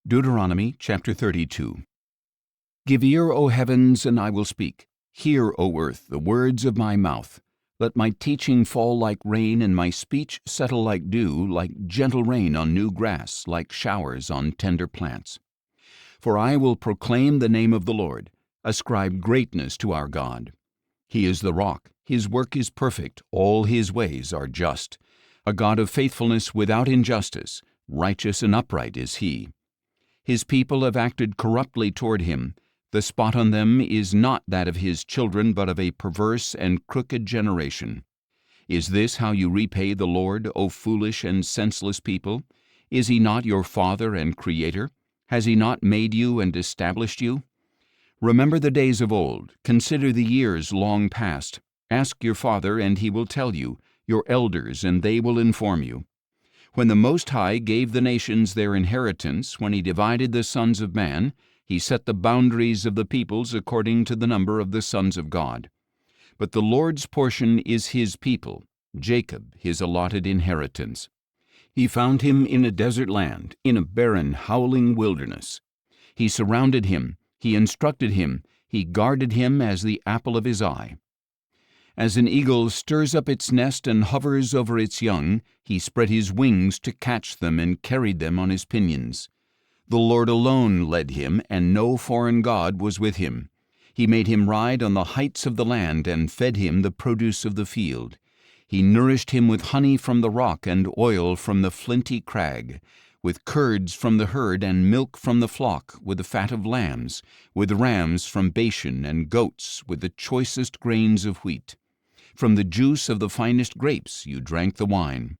Deuteronomy chapter 32. Give ear, O heavens, and I will speak. Hear, O earth, the words of my mouth. Let my teaching fall like rain, and my speech settle like dew, like gentle rain on new grass, like showers on tender plants. For I will proclaim the name of the Lord, ascribe greatness to our God. He is the rock, his work is perfect, all his ways are just. A God of faithfulness without injustice, righteous and upright is he. His people have acted corruptly toward him. The spot on them is not that of his children, but of a perverse and crooked generation. Is this how you repay the Lord, O foolish and senseless people? Is he not your Father and Creator? Has he not made you and established you? Remember the days of old, consider the years long past. Ask your father, and he will tell you, your elders, and they will inform you. When the Most High gave the nations their inheritance, when he divided the sons of man, he set the boundaries of the peoples according to the number of the sons of God. But the Lord's portion is his people, Jacob his allotted inheritance. He found him in a desert land, in a barren, howling wilderness. He surrounded him, he instructed him, he guarded him as the apple of his eye. As an eagle stirs up its nest and hovers over its young, he spread his wings to catch them and carried them on his pinions. The Lord alone led him, and no foreign god was with him. He made him ride on the heights of the land and fed him the produce of the field. He nourished him with honey from the rock and oil from the flinty crag, with curds from the herd and milk from the flock, with the fat of lambs, with rams from Bashan and goats, with the choicest grains of wheat. From the juice of the finest grapes you drank the wine.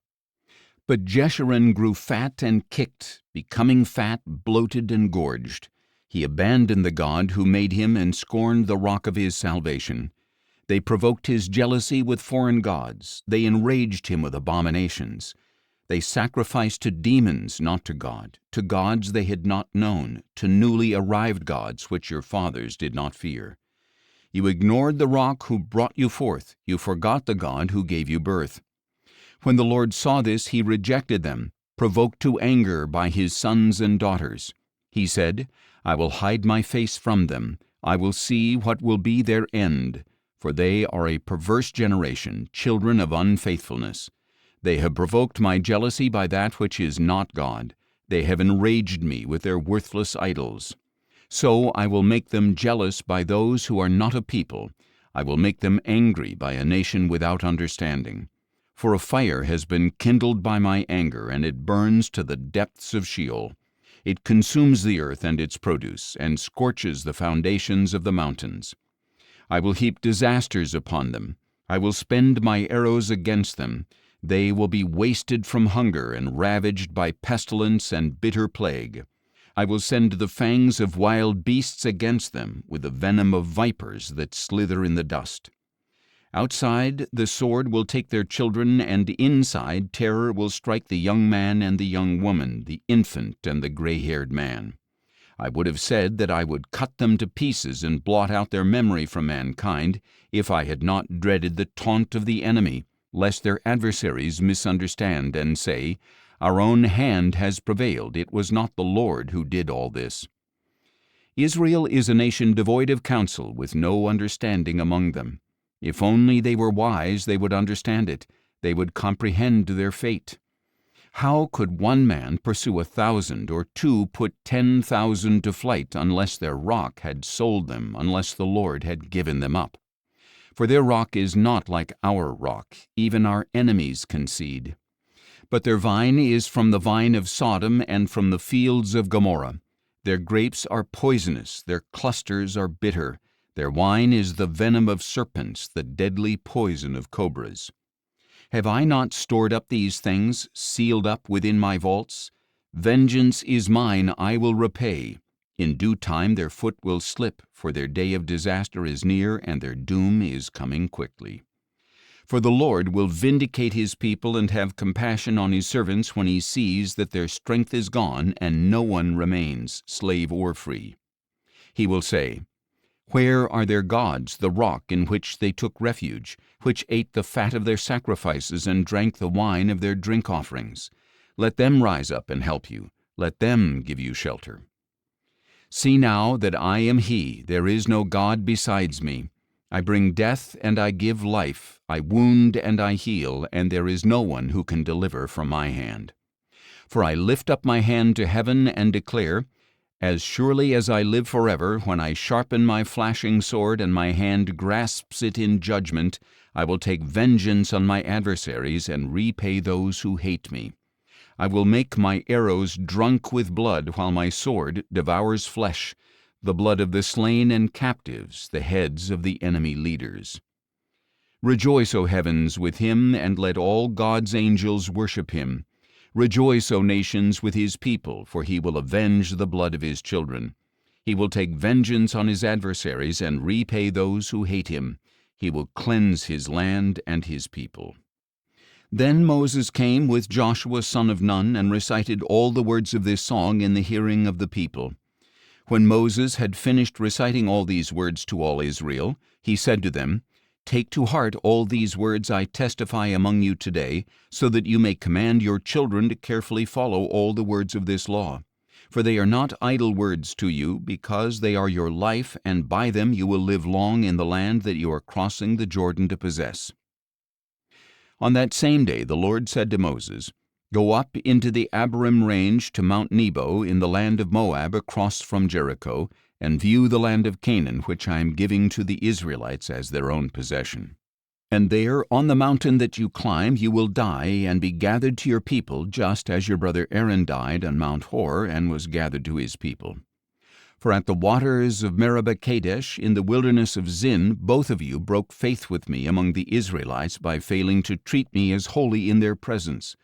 But Jeshurun grew fat and kicked, becoming fat, bloated, and gorged. He abandoned the God who made him and scorned the rock of his salvation. They provoked his jealousy with foreign gods. They enraged him with abominations. They sacrificed to demons, not to God, to gods they had not known, to newly arrived gods which your fathers did not fear. You ignored the rock who brought you forth. You forgot the God who gave you birth. When the Lord saw this, he rejected them, provoked to anger by his sons and daughters. He said, I will hide my face from them. I will see what will be their end. For they are a perverse generation, children of unfaithfulness. They have provoked my jealousy by that which is not God. They have enraged me with their worthless idols. So I will make them jealous by those who are not a people. I will make them angry by a nation without understanding. For a fire has been kindled by my anger, and it burns to the depths of Sheol. It consumes the earth and its produce, and scorches the foundations of the mountains. I will heap disasters upon them. I will spend my arrows against them. They will be wasted from hunger and ravaged by pestilence and bitter plague. I will send the fangs of wild beasts against them, with the venom of vipers that slither in the dust. Outside, the sword will take their children, and inside, terror will strike the young man and the young woman, the infant and the gray-haired man. I would have said that I would cut them to pieces and blot out their memory from mankind, if I had not dreaded the taunt of the enemy, lest their adversaries misunderstand and say, Our own hand has prevailed, it was not the Lord who did all this. Israel is a nation devoid of counsel, with no understanding among them. If only they were wise, they would understand it. They would comprehend their fate. How could one man pursue 1,000, or two put 10,000 to flight, unless their rock had sold them, unless the Lord had given them up? For their rock is not like our rock, even our enemies concede. But their vine is from the vine of Sodom and from the fields of Gomorrah. Their grapes are poisonous, their clusters are bitter. Their wine is the venom of serpents, the deadly poison of cobras. Have I not stored up these things, sealed up within my vaults? Vengeance is mine, I will repay. In due time their foot will slip, for their day of disaster is near, and their doom is coming quickly. For the Lord will vindicate his people and have compassion on his servants when he sees that their strength is gone and no one remains, slave or free. He will say, Where are their gods, the rock in which they took refuge, which ate the fat of their sacrifices and drank the wine of their drink offerings? Let them rise up and help you. Let them give you shelter. See now that I am He, there is no God besides me. I bring death and I give life, I wound and I heal, and there is no one who can deliver from my hand. For I lift up my hand to heaven and declare, as surely as I live forever, when I sharpen my flashing sword and my hand grasps it in judgment, I will take vengeance on my adversaries and repay those who hate me. I will make my arrows drunk with blood, while my sword devours flesh, the blood of the slain and captives, the heads of the enemy leaders. Rejoice, O heavens, with him, and let all God's angels worship him. Rejoice, O nations, with his people, for he will avenge the blood of his children. He will take vengeance on his adversaries and repay those who hate him. He will cleanse his land and his people. Then Moses came with Joshua son of Nun and recited all the words of this song in the hearing of the people. When Moses had finished reciting all these words to all Israel, he said to them, Take to heart all these words I testify among you today, so that you may command your children to carefully follow all the words of this law. For they are not idle words to you, because they are your life, and by them you will live long in the land that you are crossing the Jordan to possess. On that same day the Lord said to Moses, Go up into the Abarim range to Mount Nebo in the land of Moab across from Jericho, and view the land of Canaan, which I am giving to the Israelites as their own possession. And there, on the mountain that you climb, you will die and be gathered to your people, just as your brother Aaron died on Mount Hor and was gathered to his people. For at the waters of Meribah Kadesh, in the wilderness of Zin, both of you broke faith with me among the Israelites by failing to treat me as holy in their presence.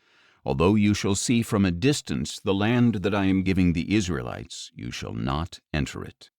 Although you shall see from a distance the land that I am giving the Israelites, you shall not enter it.